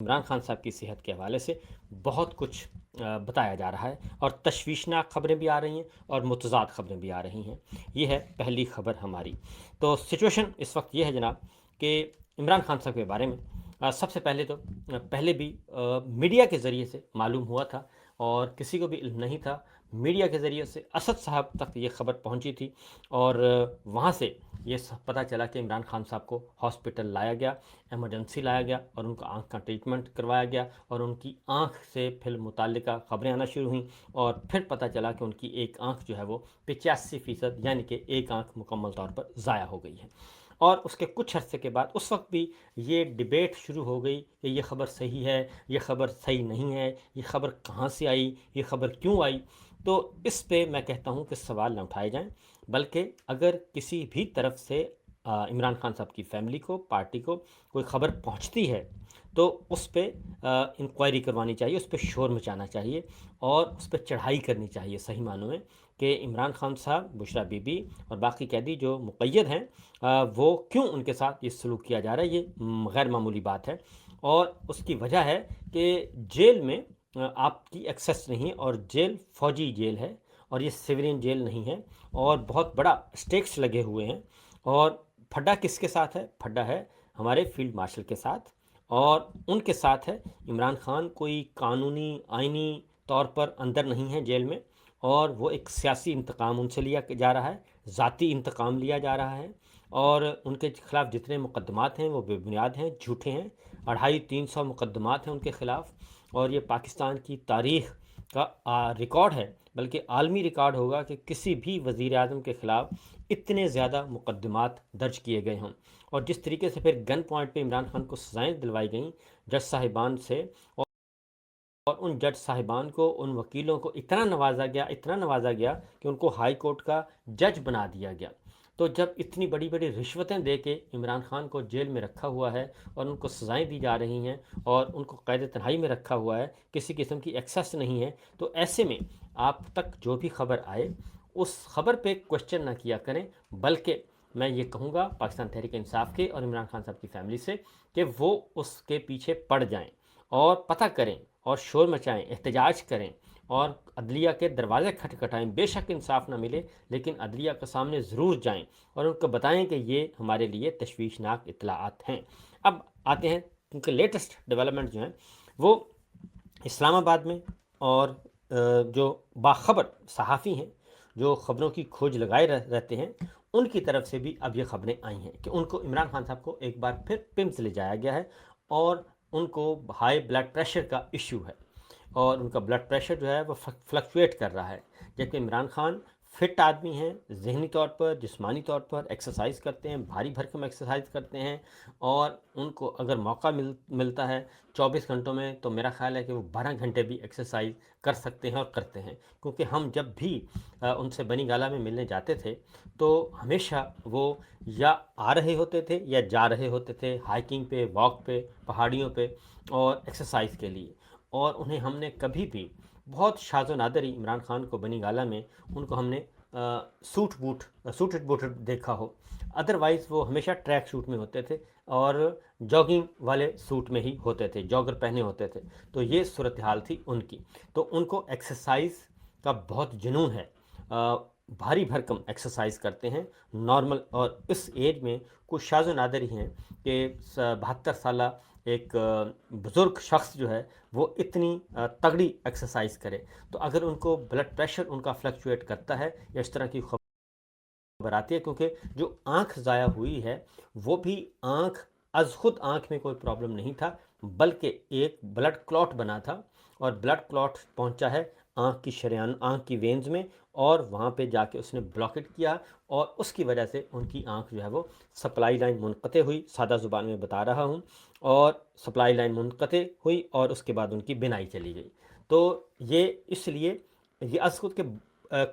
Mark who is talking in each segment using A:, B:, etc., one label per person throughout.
A: عمران خان صاحب کی صحت کے حوالے سے بہت کچھ بتایا جا رہا ہے اور تشویشناک خبریں بھی آ رہی ہیں اور متضاد خبریں بھی آ رہی ہیں. یہ ہے پہلی خبر ہماری. تو سچویشن اس وقت یہ ہے جناب کہ عمران خان صاحب کے بارے میں سب سے پہلے تو پہلے بھی میڈیا کے ذریعے سے معلوم ہوا تھا اور کسی کو بھی علم نہیں تھا. میڈیا کے ذریعے سے اسد صاحب تک یہ خبر پہنچی تھی اور وہاں سے یہ پتہ چلا کہ عمران خان صاحب کو ہاسپٹل لایا گیا، ایمرجنسی لایا گیا اور ان کو آنکھ کا ٹریٹمنٹ کروایا گیا اور ان کی آنکھ سے پھر متعلقہ خبریں آنا شروع ہوئیں اور پھر پتہ چلا کہ ان کی ایک آنکھ جو ہے وہ 85% یعنی کہ ایک آنکھ مکمل طور پر ضائع ہو گئی ہے. اور اس کے کچھ عرصے کے بعد اس وقت بھی یہ ڈیبیٹ شروع ہو گئی کہ یہ خبر صحیح ہے، یہ خبر صحیح نہیں ہے، یہ خبر کہاں سے آئی، یہ خبر کیوں آئی. تو اس پہ میں کہتا ہوں کہ سوال نہ اٹھائے جائیں، بلکہ اگر کسی بھی طرف سے عمران خان صاحب کی فیملی کو، پارٹی کو کوئی خبر پہنچتی ہے تو اس پہ انکوائری کروانی چاہیے، اس پہ شور مچانا چاہیے اور اس پہ چڑھائی کرنی چاہیے صحیح معنوں میں کہ عمران خان صاحب، بشریٰ بی بی اور باقی قیدی جو مقید ہیں وہ کیوں ان کے ساتھ یہ سلوک کیا جا رہا ہے. یہ غیر معمولی بات ہے اور اس کی وجہ ہے کہ جیل میں آپ کی ایکسیس نہیں اور جیل فوجی جیل ہے اور یہ سویلین جیل نہیں ہے اور بہت بڑا اسٹیکس لگے ہوئے ہیں. اور پھڈا کس کے ساتھ ہے؟ پھڈا ہے ہمارے فیلڈ مارشل کے ساتھ اور ان کے ساتھ ہے. عمران خان کوئی قانونی آئینی طور پر اندر نہیں ہے جیل میں اور وہ ایک سیاسی انتقام ان سے لیا جا رہا ہے، ذاتی انتقام لیا جا رہا ہے اور ان کے خلاف جتنے مقدمات ہیں وہ بے بنیاد ہیں، جھوٹے ہیں. 250-300 مقدمات ہیں ان کے خلاف اور یہ پاکستان کی تاریخ کا ریکارڈ ہے، بلکہ عالمی ریکارڈ ہوگا کہ کسی بھی وزیر اعظم کے خلاف اتنے زیادہ مقدمات درج کیے گئے ہوں. اور جس طریقے سے پھر گن پوائنٹ پہ عمران خان کو سزائیں دلوائی گئیں جج صاحبان سے اور ان جج صاحبان کو، ان وکیلوں کو اتنا نوازا گیا کہ ان کو ہائی کورٹ کا جج بنا دیا گیا. تو جب اتنی بڑی بڑی رشوتیں دے کے عمران خان کو جیل میں رکھا ہوا ہے اور ان کو سزائیں دی جا رہی ہیں اور ان کو قید تنہائی میں رکھا ہوا ہے، کسی قسم کی ایکسیس نہیں ہے، تو ایسے میں آپ تک جو بھی خبر آئے اس خبر پہ کوشچن نہ کیا کریں، بلکہ میں یہ کہوں گا پاکستان تحریک انصاف کے اور عمران خان صاحب کی فیملی سے کہ وہ اس کے پیچھے پڑ جائیں اور پتہ کریں اور شور مچائیں، احتجاج کریں اور عدلیہ کے دروازے کھٹکھٹائیں. بے شک انصاف نہ ملے لیکن عدلیہ کے سامنے ضرور جائیں اور ان کو بتائیں کہ یہ ہمارے لیے تشویشناک اطلاعات ہیں. اب آتے ہیں کیونکہ لیٹسٹ ڈیولپمنٹ جو ہیں وہ اسلام آباد میں اور جو باخبر صحافی ہیں جو خبروں کی کھوج لگائے رہتے ہیں ان کی طرف سے بھی اب یہ خبریں آئی ہیں کہ ان کو عمران خان صاحب کو ایک بار پھر پمز لے جایا گیا ہے اور ان کو ہائی بلڈ پریشر کا ایشو ہے اور ان کا بلڈ پریشر جو ہے وہ فلکچویٹ کر رہا ہے. جبکہ عمران خان فٹ آدمی ہیں، ذہنی طور پر، جسمانی طور پر ایکسرسائز کرتے ہیں، بھاری بھرکم ایکسرسائز کرتے ہیں اور ان کو اگر موقع ملتا ہے 24 گھنٹوں میں تو میرا خیال ہے کہ وہ 12 گھنٹے بھی ایکسرسائز کر سکتے ہیں اور کرتے ہیں. کیونکہ ہم جب بھی ان سے بنی گالہ میں ملنے جاتے تھے تو ہمیشہ وہ یا آ رہے ہوتے تھے یا جا رہے ہوتے تھے ہائکنگ پہ، واک پہ، پہاڑیوں پہ اور ایکسرسائز کے لیے. اور انہیں ہم نے کبھی بھی بہت شاذ و نادر ہی عمران خان کو بنی گالہ میں ان کو ہم نے سوٹڈ بوٹڈ دیکھا ہو، ادروائز وہ ہمیشہ ٹریک سوٹ میں ہوتے تھے اور جاگنگ والے سوٹ میں ہی ہوتے تھے، جاگر پہنے ہوتے تھے. تو یہ صورتحال تھی ان کی. تو ان کو ایکسرسائز کا بہت جنون ہے، بھاری بھرکم ایکسرسائز کرتے ہیں نارمل. اور اس ایج میں کچھ شاذ و نادر ہی ہیں کہ 72 سالہ ایک بزرگ شخص جو ہے وہ اتنی تگڑی ایکسرسائز کرے. تو اگر ان کو بلڈ پریشر ان کا فلکچویٹ کرتا ہے یا اس طرح کی خبر آتی ہے، کیونکہ جو آنکھ ضائع ہوئی ہے وہ بھی از خود آنکھ میں کوئی پرابلم نہیں تھا، بلکہ ایک بلڈ کلاٹ بنا تھا اور بلڈ کلاٹ پہنچا ہے آنکھ کی شریان، آنکھ کی وینز میں اور وہاں پہ جا کے اس نے بلاکٹ کیا اور اس کی وجہ سے ان کی آنکھ جو ہے وہ سپلائی لائن منقطع ہوئی. سادہ زبان میں بتا رہا ہوں، اور سپلائی لائن منقطع ہوئی اور اس کے بعد ان کی بینائی چلی گئی. تو یہ اس لیے یہ از خود کہ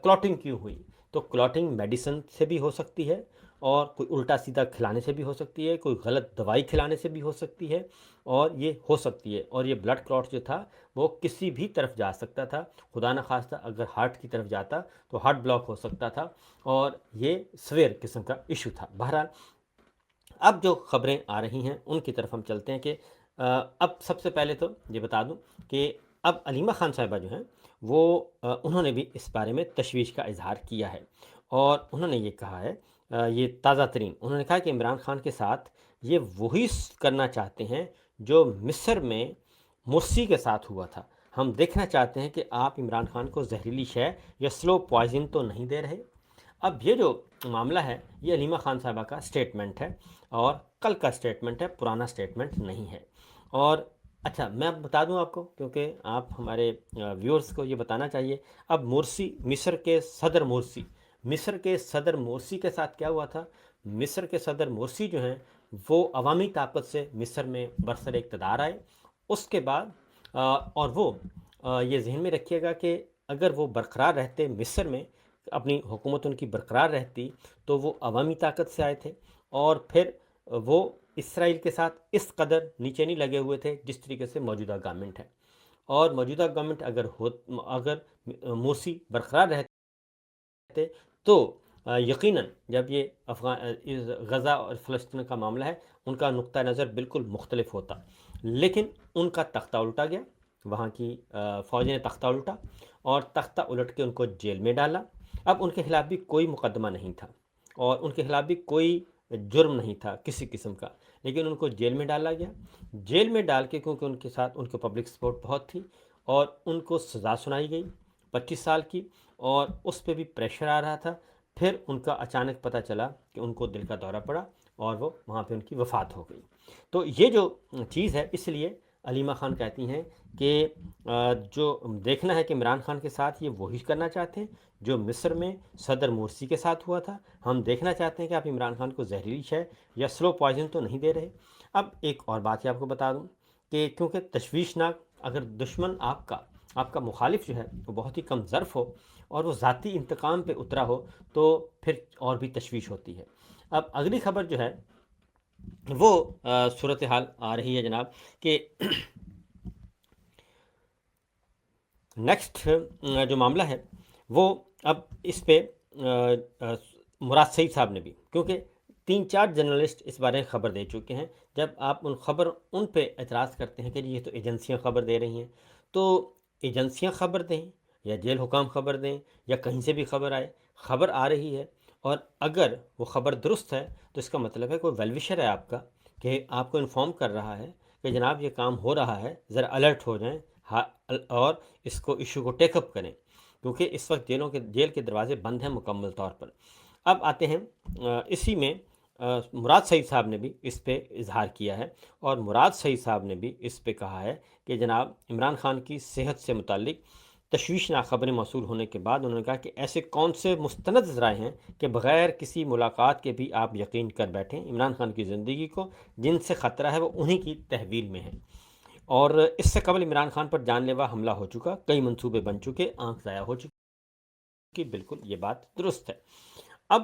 A: کلاٹنگ کیوں ہوئی؟ تو کلاٹنگ میڈیسن سے بھی ہو سکتی ہے اور کوئی الٹا سیدھا کھلانے سے بھی ہو سکتی ہے، کوئی غلط دوائی کھلانے سے بھی ہو سکتی ہے اور یہ ہو سکتی ہے. اور یہ بلڈ کلاٹ جو تھا وہ کسی بھی طرف جا سکتا تھا، خدا نخواستہ اگر ہارٹ کی طرف جاتا تو ہارٹ بلاک ہو سکتا تھا اور یہ سویر قسم کا ایشو تھا. بہرحال اب جو خبریں آ رہی ہیں ان کی طرف ہم چلتے ہیں کہ اب سب سے پہلے تو یہ بتا دوں کہ اب علیمہ خان صاحبہ جو ہیں وہ انہوں نے بھی اس بارے میں تشویش کا اظہار کیا ہے، اور انہوں نے یہ کہا ہے، یہ تازہ ترین انہوں نے کہا کہ عمران خان کے ساتھ یہ وہی کرنا چاہتے ہیں جو مصر میں مرسی کے ساتھ ہوا تھا۔ ہم دیکھنا چاہتے ہیں کہ آپ عمران خان کو زہریلی شے یا سلو پوائزن تو نہیں دے رہے۔ اب یہ جو معاملہ ہے یہ علیمہ خان صاحبہ کا سٹیٹمنٹ ہے، اور کل کا سٹیٹمنٹ ہے، پرانا سٹیٹمنٹ نہیں ہے۔ اور اچھا میں اب بتا دوں آپ کو، کیونکہ آپ ہمارے ویورز کو یہ بتانا چاہیے، اب مرسی مصر کے صدر مرسی کے ساتھ کیا ہوا تھا؟ مصر کے صدر مرسی جو ہیں وہ عوامی طاقت سے مصر میں برسر اقتدار آئے، اس کے بعد اور وہ یہ ذہن میں رکھیے گا کہ اگر وہ برقرار رہتے مصر میں، اپنی حکومت ان کی برقرار رہتی، تو وہ عوامی طاقت سے آئے تھے، اور پھر وہ اسرائیل کے ساتھ اس قدر نیچے نہیں لگے ہوئے تھے جس طریقے سے موجودہ گورنمنٹ ہے۔ اور موجودہ گورنمنٹ اگر مرسی برقرار رہتے تو یقیناً جب یہ غزہ اور فلسطین کا معاملہ ہے ان کا نقطہ نظر بالکل مختلف ہوتا، لیکن ان کا تختہ الٹا گیا، وہاں کی فوج نے تختہ الٹا، اور تختہ الٹ کے ان کو جیل میں ڈالا۔ اب ان کے خلاف بھی کوئی مقدمہ نہیں تھا، اور ان کے خلاف بھی کوئی جرم نہیں تھا کسی قسم کا، لیکن ان کو جیل میں ڈالا گیا۔ جیل میں ڈال کے کیونکہ ان کے ساتھ ان کو پبلک سپورٹ بہت تھی، اور ان کو سزا سنائی گئی 25 سال کی، اور اس پہ بھی پریشر آ رہا تھا۔ پھر ان کا اچانک پتہ چلا کہ ان کو دل کا دورہ پڑا، اور وہ وہاں پہ ان کی وفات ہو گئی۔ تو یہ جو چیز ہے، اس لیے علیمہ خان کہتی ہیں کہ جو دیکھنا ہے کہ عمران خان کے ساتھ یہ وہی کرنا چاہتے ہیں جو مصر میں صدر مرسی کے ساتھ ہوا تھا۔ ہم دیکھنا چاہتے ہیں کہ آپ عمران خان کو زہریلی شے یا سلو پوائزن تو نہیں دے رہے۔ اب ایک اور بات یہ آپ کو بتا دوں کہ کیونکہ تشویشناک، اگر دشمن آپ کا مخالف جو ہے وہ بہت ہی کم ظرف ہو اور وہ ذاتی انتقام پہ اترا ہو، تو پھر اور بھی تشویش ہوتی ہے۔ اب اگلی خبر جو ہے وہ صورتحال آ رہی ہے جناب کہ نیکسٹ جو معاملہ ہے وہ اب اس پہ مراد سعید صاحب نے بھی، کیونکہ 3-4 جرنلسٹ اس بارے میں خبر دے چکے ہیں، جب آپ ان پہ اعتراض کرتے ہیں کہ یہ تو ایجنسیاں خبر دے رہی ہیں، تو ایجنسیاں خبر دیں یا جیل حکام خبر دیں یا کہیں سے بھی خبر آئے، خبر آ رہی ہے، اور اگر وہ خبر درست ہے تو اس کا مطلب ہے کوئی ویلوشر ہے آپ کا کہ آپ کو انفارم کر رہا ہے کہ جناب یہ کام ہو رہا ہے، ذرا الرٹ ہو جائیں اور اس ایشو کو ٹیک اپ کریں، کیونکہ اس وقت جیل کے دروازے بند ہیں مکمل طور پر۔ اب آتے ہیں اسی میں مراد سعید صاحب نے بھی اس پہ اظہار کیا ہے، اور مراد سعید صاحب نے بھی اس پہ کہا ہے کہ جناب عمران خان کی صحت سے متعلق تشویشناک خبریں موصول ہونے کے بعد انہوں نے کہا کہ ایسے کون سے مستند ذرائع ہیں کہ بغیر کسی ملاقات کے بھی آپ یقین کر بیٹھیں عمران خان کی زندگی کو، جن سے خطرہ ہے وہ انہی کی تحویل میں ہے، اور اس سے قبل عمران خان پر جان لیوا حملہ ہو چکا، کئی منصوبے بن چکے، آنکھ ضائع ہو چکی، بالکل یہ بات درست ہے۔ اب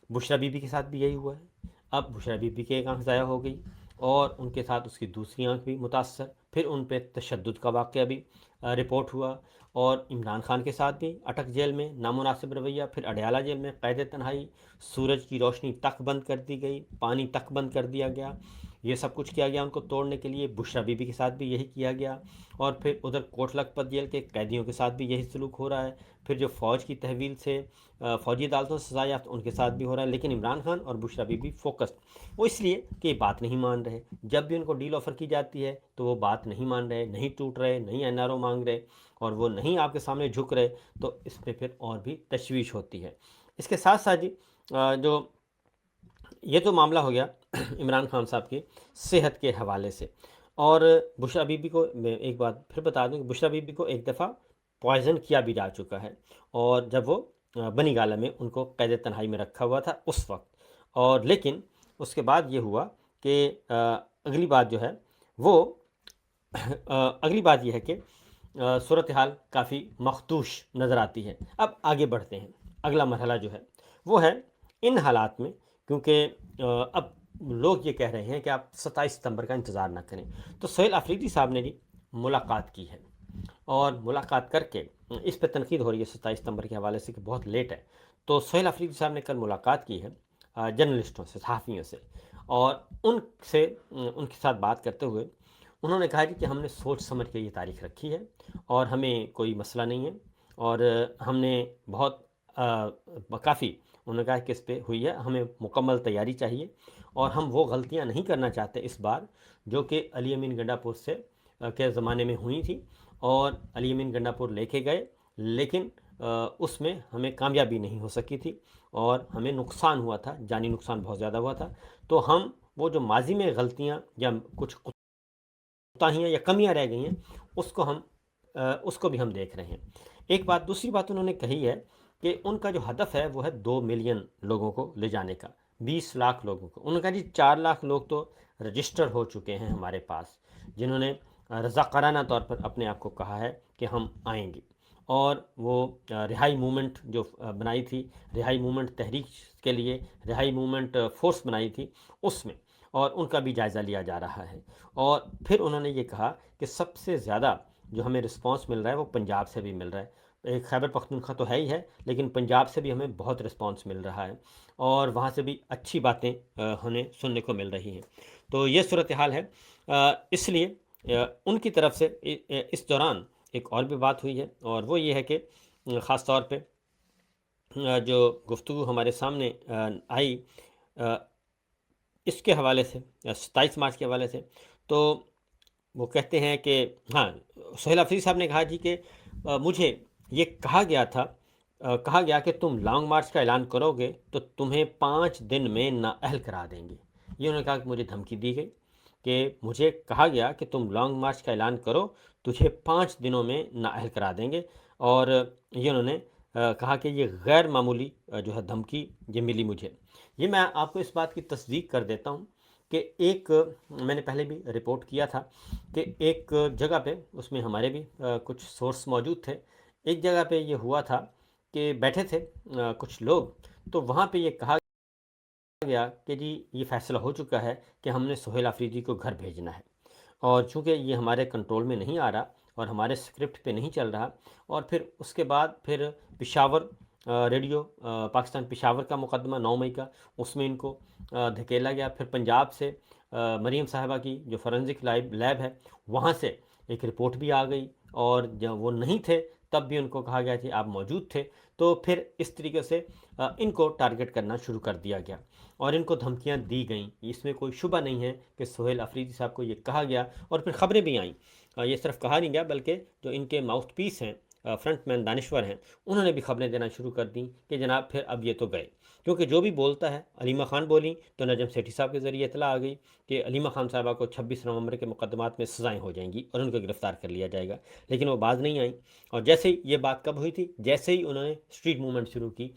A: بشرا بی بی کے ساتھ بھی یہی ہوا ہے، اب بشرا بی بی کی ایک آنکھ ضائع ہو گئی، اور ان کے ساتھ اس کی دوسری آنکھ بھی متاثر، پھر ان پہ تشدد کا واقعہ بھی رپورٹ ہوا، اور عمران خان کے ساتھ بھی اٹک جیل میں نامناسب رویہ، پھر اڈیالہ جیل میں قید تنہائی، سورج کی روشنی تک بند کر دی گئی، پانی تک بند کر دیا گیا، یہ سب کچھ کیا گیا ان کو توڑنے کے لیے۔ بشرا بی بی کے ساتھ بھی یہی کیا گیا، اور پھر ادھر کوٹ لکھپت جیل کے قیدیوں کے ساتھ بھی یہی سلوک ہو رہا ہے، پھر جو فوج کی تحویل سے فوجی عدالتوں سے سزا یافتہ ان کے ساتھ بھی ہو رہا ہے۔ لیکن عمران خان اور بشرا بی بی فوکس، وہ اس لیے کہ یہ بات نہیں مان رہے، جب بھی ان کو ڈیل آفر کی جاتی ہے تو وہ بات نہیں مان رہے، نہیں ٹوٹ رہے، نہیں این آر او مانگ رہے، اور وہ نہیں آپ کے سامنے جھک رہے، تو اس پہ پھر اور بھی تشویش ہوتی ہے۔ اس کے ساتھ ساتھ جی جو یہ تو معاملہ ہو گیا عمران خان صاحب کی صحت کے حوالے سے، اور بشرا بی بی کو میں ایک بات پھر بتا دوں کہ بشرا بی بی کو ایک دفعہ پوائزن کیا بھی جا چکا ہے، اور جب وہ بنی گالہ میں ان کو قید تنہائی میں رکھا ہوا تھا اس وقت، اور لیکن اس کے بعد یہ ہوا کہ اگلی بات جو ہے وہ اگلی بات یہ ہے کہ صورتحال کافی مخدوش نظر آتی ہے۔ اب آگے بڑھتے ہیں، اگلا مرحلہ جو ہے وہ ہے ان حالات میں، کیونکہ اب لوگ یہ کہہ رہے ہیں کہ آپ 27 ستمبر کا انتظار نہ کریں، تو سہیل آفریدی صاحب نے بھی ملاقات کی ہے، اور ملاقات کر کے اس پہ تنقید ہو رہی ہے 27 ستمبر کے حوالے سے کہ بہت لیٹ ہے، تو سہیل آفریدی صاحب نے کل ملاقات کی ہے جرنلسٹوں سے، صحافیوں سے، اور ان کے ساتھ بات کرتے ہوئے انہوں نے کہا جی کہ ہم نے سوچ سمجھ کے یہ تاریخ رکھی ہے اور ہمیں کوئی مسئلہ نہیں ہے، اور ہم نے بہت کافی، انہوں نے کہا کہ اس پہ ہوئی ہے، ہمیں مکمل تیاری چاہیے، اور ہم وہ غلطیاں نہیں کرنا چاہتے اس بار جو کہ علی امین گنڈا پور سے کے زمانے میں ہوئی تھی، اور علی امین گنڈا پور لے کے گئے، لیکن اس میں ہمیں کامیابی نہیں ہو سکی تھی اور ہمیں نقصان ہوا تھا، جانی نقصان بہت زیادہ ہوا تھا۔ تو ہم وہ جو ماضی میں غلطیاں یا کچھ کوتاہیاں یا کمیاں رہ گئی ہیں، اس کو بھی ہم دیکھ رہے ہیں۔ ایک بات، دوسری بات انہوں نے کہی ہے کہ ان کا جو ہدف ہے وہ ہے 2 ملین لوگوں کو لے جانے کا، 20 لاکھ لوگوں کو۔ انہوں نے کہا جی 4 لاکھ لوگ تو رجسٹر ہو چکے ہیں ہمارے پاس، جنہوں نے رضاکارانہ طور پر اپنے آپ کو کہا ہے کہ ہم آئیں گے، اور وہ رہائی مومنٹ جو بنائی تھی، رہائی مومنٹ تحریک کے لیے رہائی مومنٹ فورس بنائی تھی، اس میں، اور ان کا بھی جائزہ لیا جا رہا ہے۔ اور پھر انہوں نے یہ کہا کہ سب سے زیادہ جو ہمیں رسپانس مل رہا ہے وہ پنجاب سے بھی مل رہا ہے، ایک خیبر پختونخوا تو ہے ہی ہے، لیکن پنجاب سے بھی ہمیں بہت رسپانس مل رہا ہے، اور وہاں سے بھی اچھی باتیں ہمیں سننے کو مل رہی ہیں۔ تو یہ صورتحال ہے۔ اس لیے ان کی طرف سے اس دوران ایک اور بھی بات ہوئی ہے، اور وہ یہ ہے کہ خاص طور پہ جو گفتگو ہمارے سامنے آئی اس کے حوالے سے، 27 مارچ کے حوالے سے، تو وہ کہتے ہیں کہ ہاں، سہیل افریدی صاحب نے کہا جی کہ مجھے یہ کہا گیا کہ تم لانگ مارچ کا اعلان کرو گے تو تمہیں 5 دن میں نااہل کرا دیں گے۔ یہ انہوں نے کہا کہ مجھے دھمکی دی گئی کہ مجھے کہا گیا کہ تم لانگ مارچ کا اعلان کرو، تجھے 5 دنوں میں نااہل کرا دیں گے، اور یہ انہوں نے کہا کہ یہ غیر معمولی جو ہے دھمکی یہ ملی مجھے۔ یہ میں آپ کو اس بات کی تصدیق کر دیتا ہوں کہ ایک، میں نے پہلے بھی رپورٹ کیا تھا کہ ایک جگہ پہ، اس میں ہمارے بھی کچھ سورس موجود تھے، ایک جگہ پہ یہ ہوا تھا کہ بیٹھے تھے کچھ لوگ، تو وہاں پہ یہ کہا گیا کہ جی یہ فیصلہ ہو چکا ہے کہ ہم نے سہیل آفریدی کو گھر بھیجنا ہے، اور چونکہ یہ ہمارے کنٹرول میں نہیں آ رہا اور ہمارے اسکرپٹ پہ نہیں چل رہا، اور پھر اس کے بعد پھر پشاور ریڈیو پاکستان پشاور کا مقدمہ 9 مئی کا، اس میں ان کو دھکیلا گیا، پھر پنجاب سے مریم صاحبہ کی جو فورنزک لیب ہے وہاں سے ایک رپورٹ بھی آ گئی، اور جب وہ نہیں تھے تب بھی ان کو کہا گیا کہ آپ موجود تھے، تو پھر اس طریقے سے ان کو ٹارگٹ کرنا شروع کر دیا گیا اور ان کو دھمکیاں دی گئیں۔ اس میں کوئی شبہ نہیں ہے کہ سہیل آفریدی صاحب کو یہ کہا گیا، اور پھر خبریں بھی آئیں، یہ صرف کہا نہیں گیا بلکہ جو ان کے ماؤتھ پیس ہیں، فرنٹ مین دانشور ہیں، انہوں نے بھی خبریں دینا شروع کر دیں کہ جناب پھر اب یہ تو گئے، کیونکہ جو بھی بولتا ہے، علیمہ خان بولی تو نجم سیٹھی صاحب کے ذریعے اطلاع آ گئی کہ علیمہ خان صاحبہ کو 26 نومبر کے مقدمات میں سزائیں ہو جائیں گی اور ان کو گرفتار کر لیا جائے گا، لیکن وہ باز نہیں آئیں۔ اور جیسے ہی یہ بات کب ہوئی تھی، جیسے ہی انہوں نے اسٹریٹ موومنٹ شروع کی،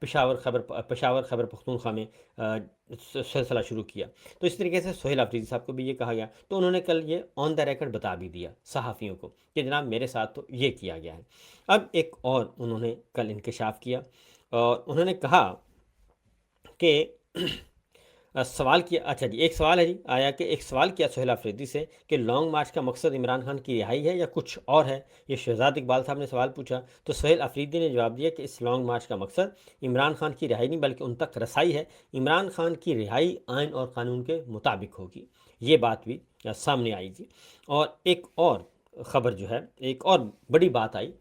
A: پشاور خیبر پختونخوا میں سلسلہ شروع کیا، تو اس طریقے سے سہیل آفریدی صاحب کو بھی یہ کہا گیا، تو انہوں نے کل یہ آن دا ریکارڈ بتا بھی دیا صحافیوں کو کہ جناب میرے ساتھ تو یہ کیا گیا ہے۔ اب ایک اور انہوں نے کل انکشاف کیا، اور انہوں نے کہا کہ سوال کیا، اچھا جی ایک سوال ہے جی آیا کہ ایک سوال کیا سہیل آفریدی سے کہ لانگ مارچ کا مقصد عمران خان کی رہائی ہے یا کچھ اور ہے، یہ شہزاد اقبال صاحب نے سوال پوچھا، تو سہیل آفریدی نے جواب دیا کہ اس لانگ مارچ کا مقصد عمران خان کی رہائی نہیں بلکہ ان تک رسائی ہے، عمران خان کی رہائی آئین اور قانون کے مطابق ہوگی۔ یہ بات بھی سامنے آئی تھی۔ اور ایک اور خبر جو ہے، ایک اور بڑی بات آئی،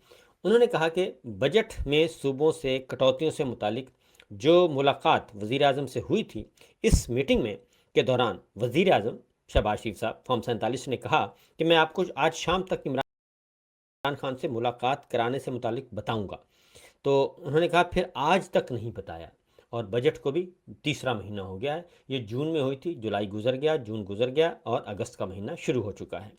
A: انہوں نے کہا کہ بجٹ میں صوبوں سے کٹوتیوں سے متعلق جو ملاقات وزیر اعظم سے ہوئی تھی، اس میٹنگ میں کے دوران وزیر اعظم شہباز شریف صاحب فارم 47 نے کہا کہ میں آپ کو آج شام تک عمران خان سے ملاقات کرانے سے متعلق بتاؤں گا، تو انہوں نے کہا پھر آج تک نہیں بتایا، اور بجٹ کو بھی تیسرا مہینہ ہو گیا ہے، یہ جون میں ہوئی تھی، جولائی گزر گیا، جون گزر گیا، اور اگست کا مہینہ شروع ہو چکا ہے۔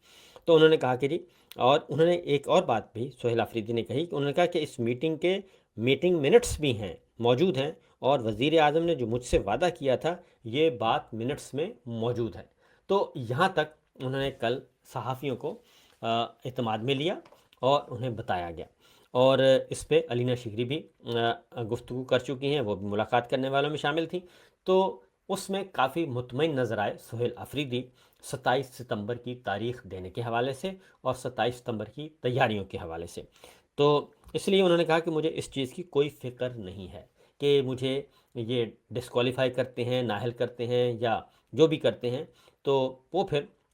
A: تو انہوں نے کہا کہ جی، اور انہوں نے ایک اور بات بھی سہیل آفریدی نے کہی کہ انہوں نے کہا کہ اس میٹنگ منٹس بھی ہیں، موجود ہیں، اور وزیر اعظم نے جو مجھ سے وعدہ کیا تھا یہ بات منٹس میں موجود ہے۔ تو یہاں تک انہوں نے کل صحافیوں کو اعتماد میں لیا اور انہیں بتایا گیا، اور اس پہ علینا شکری بھی گفتگو کر چکی ہیں، وہ بھی ملاقات کرنے والوں میں شامل تھیں، تو اس میں کافی مطمئن نظر آئے سہیل آفریدی 27 ستمبر کی تاریخ دینے کے حوالے سے اور 27 ستمبر کی تیاریوں کے حوالے سے۔ تو اس لیے انہوں نے کہا کہ مجھے اس چیز کی کوئی فکر نہیں ہے کہ مجھے یہ ڈسکوالیفائی کرتے ہیں، نااہل کرتے ہیں یا جو بھی کرتے ہیں، تو وہ پھر